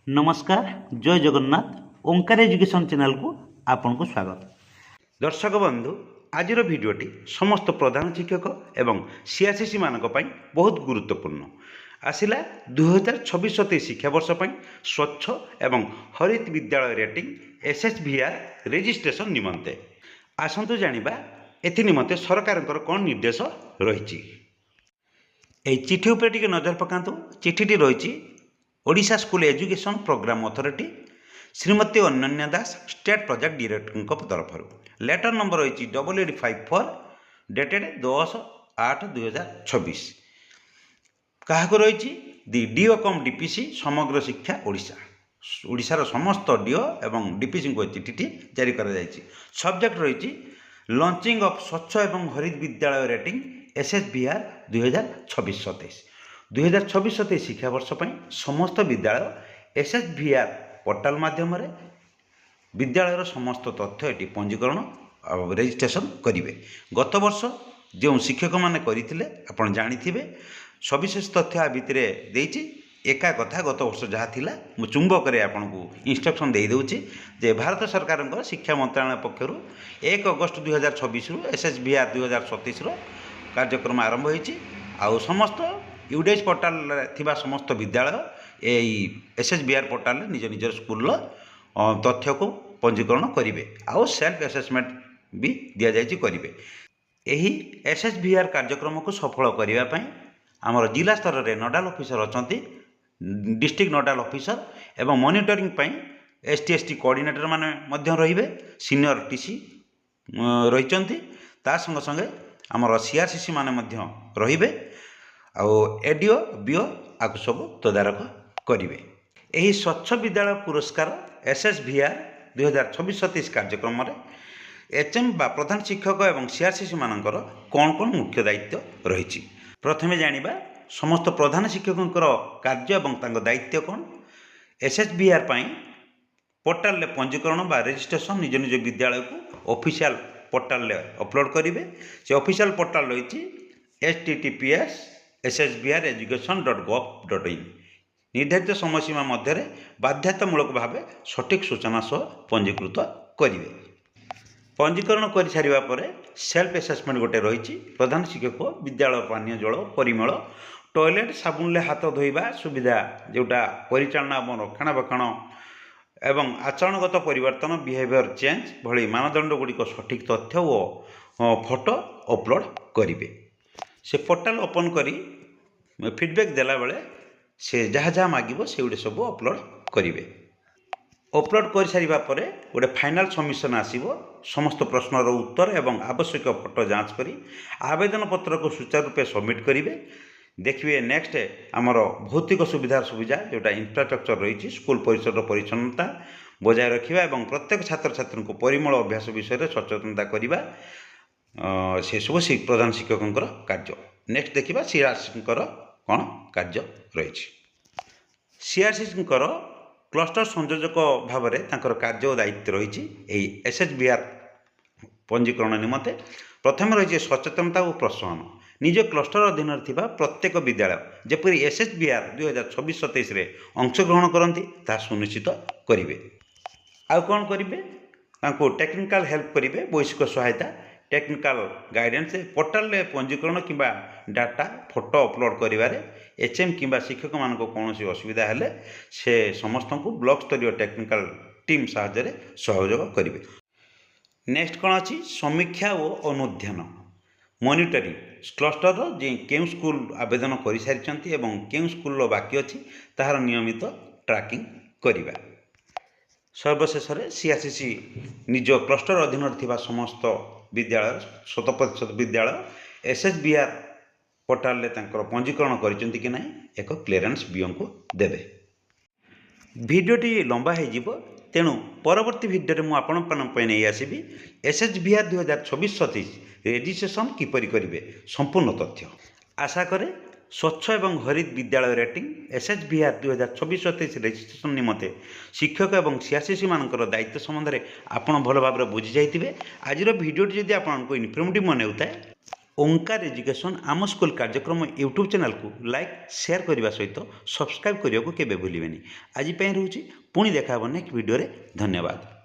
नमस्कार जय जगन्नाथ ओंकार education channel को आपन को स्वागत। दर्शक बंधु आज भिडियोटी समस्त प्रधान शिक्षक एवं सीआरसीसी मानक पई बहुत गुरुत्वपूर्ण आसिला 2026-27 शिक्षावर्ष स्वच्छ एवं हरित विद्यालय रेटिंग एसएचवीआर रेजिस्ट्रेशन निमंते आसंतु जानिबा एथि निमंते सरकार कौन निर्देश रही। चिठी उपर टिके नजर पकांतु। चिठीटी रही Odisha school education programme authority Shrimati Ananya Das state project director तरफ लेटर नंबर रही 8854 डेटेड 10/8/2026 क्या रही दि डीओ कम डीपीसी समग्र शिक्षा ओडिशा ओडिशार समस्त डीओ एवं डीपीसी को चिठी जारी कर सब्जेक्ट रही लॉन्चिंग ऑफ स्वच्छ एवं हरित विद्यालय रेटिंग एसएचवीआर 2026-27 2026-27 शिक्षावर्ष समस्त विद्यालय एसएचवीआर पोर्टाल माध्यम विद्यालयर समस्त तथ्य ये पंजीकरण रेजिस्ट्रेशन करेंगे। गत वर्ष जो शिक्षक मैंने करते आपड़ जाथे सविशेष तथ्य आ भितर देती एका कथा गत वर्ष जहाँ थिला मु चुंबक आपन को इंस्ट्रक्शन दे दूची जे भारत सरकार शिक्षा मंत्रालय पक्षर 1 अगस्त 2026 एसएचवीआर 2027 कार्यक्रम आरंभ होती आउ समस्त यूडीएस पोर्टाल थिबा समस्त विद्यालय एसएचवीआर पोर्टाल निज निज स्कूल तथ्य को पंजीकरण करेंगे आउ सेल्फ असेसमेंट भी दि जाए करेंगे। यही एसएचवीआर कार्यक्रम को सफल करने आमर जिला स्तर में नोडाल ऑफिसर अच्छा डिस्ट्रिक्ट नोडाल ऑफिसर एवं मॉनिटरिंग एसटी एसटी कोऑर्डिनेटर माने रहिबे सीनियर टीसी रही संगे संगे आमर सीआरसीसी माने रहिबे आउ एडीओ बीओ आकु सब तदारक करेंगे। यही स्वच्छ विद्यालय पुरस्कार एसएचवीआर 2026-27 कार्यक्रम एचएम बा प्रधान शिक्षक एवं सीआरसीसी मानकर कौन कौन मुख्य दायित्व रही। प्रथमे जानिबा समस्त प्रधान शिक्षक कार्य एवं दायित्व कौन। एसएचवीआर पोर्टाल पंजीकरण बा रजिस्ट्रेशन निज निज विद्यालय को ऑफिशियल पोर्टाल अपलोड करेंगे। से ऑफिशियल पोर्टाल रही https://ssbreducation.gov.in निर्धारित समय सीमा मध्य बाध्यतामूलक भाव सठिक सूचना सह पंजीकृत करेंगे। पंजीकरण कर सारिबा परे सेल्फ असेसमेंट गोटे रही प्रधान शिक्षक विद्यालय पानीय जल परिमल टॉयलेट साबुन हाथ धोइबा सुविधा जोटा परिचालना और रक्षणाबेक्षण एवं आचरणगत परिवर्तन बिहेवियर चेंज भली मानदंड गुड़िक सठिक तथ्य और फोटो अपलोड करेंगे। से पोर्टाल ओपन करी फीडबैक देला बेले से जहाँ जहाँ मागिबो से गुड़े सब अपलोड करेंगे। अपलोड कर सारिबा परे गोटे फाइनाल सबमिशन आसीबो समस्त प्रश्नर उत्तर एवं आवश्यक फोटो जांच करी आवेदन पत्र को सुचारू रूपे सबमिट करेंगे। देखिए नेक्स्ट आमर भौतिक सुविधा जोटा इंफ्रास्ट्रक्चर रही स्कूल परिसर परिच्छन्नता बजाय रखा और प्रत्येक छात्र छात्री को परिमल अभ्यास विषय सचेतनता करवा से सब प्रधान शिक्षक कार्य। नेक्स्ट देखा सीआरसीसी कौन कार्य रही। सीआरसीसी क्लस्टर संयोजक भाव में कार्य और दायित्व रही एसएचवीआर पंजीकरण निमंते प्रथम रही सचेतनता और प्रोत्साहन निज क्लस्टर अधीन थिबा प्रत्येक विद्यालय जेपरी एसएचवीआर 2026-27 अंशग्रहण करती ताहा सुनिश्चित करेंगे। आउ कौन करेंगे टेक्निकल हेल्प करेंगे वैश्विक सहायता टेक्निकल गाइडेंस पोर्टाल पंजीकरण किंबा डाटा फोटो अपलोड करिवारे एचएम किंबा शिक्षक मान कौन असुविधा हेले से समस्त को ब्लॉक स्तरीय टेक्निकल टीम साहाय्य सहयोग करेंगे। नेक्स्ट कौन अच्छी समीक्षा और अनुध्यान मॉनिटरिंग क्लस्टर जे केउ स्कूल आवेदन कर सारी एवं केउ स्कूल बाकी अच्छी ताहार नियमित ट्रैकिंग करिबा। सर्वशेष सीआरसीसी निज क्लस्टर अधीन थिबा समस्त विद्यालय 100% विद्यालय एसएचवीआर पोर्टाल पंजीकरण करिसेंति कि नहीं एक क्लीयरेंस बीओ को देबे। भिडियोटी लंबा हो तेणु परवर्ती भिडियो में मुझे नहीं आसबि एसएचवीआर 2026-27 रेजिस्ट्रेशन किपरि करेंगे संपूर्ण तथ्य। आशा करे स्वच्छ एवं हरित विद्यालय रेटिंग एसएचवीआर 2026-27 रेजिस्ट्रेशन निमंते शिक्षक एवं सीआरसीसी मानकर दायित्व संबंध में आपड़ भल भाव बुझी जाइए। आज भिडियोटी जदि आपको इनफर्मेटिव मन होता है ओंकार एजुकेशन आम स्कूल कार्यक्रम यूट्यूब चैनल को लाइक शेयर करने सहित सब्सक्राइब करने को केवे भूलें। आज रोचे पुणी देखा नेक्स्ट वीडियो रे। धन्यवाद।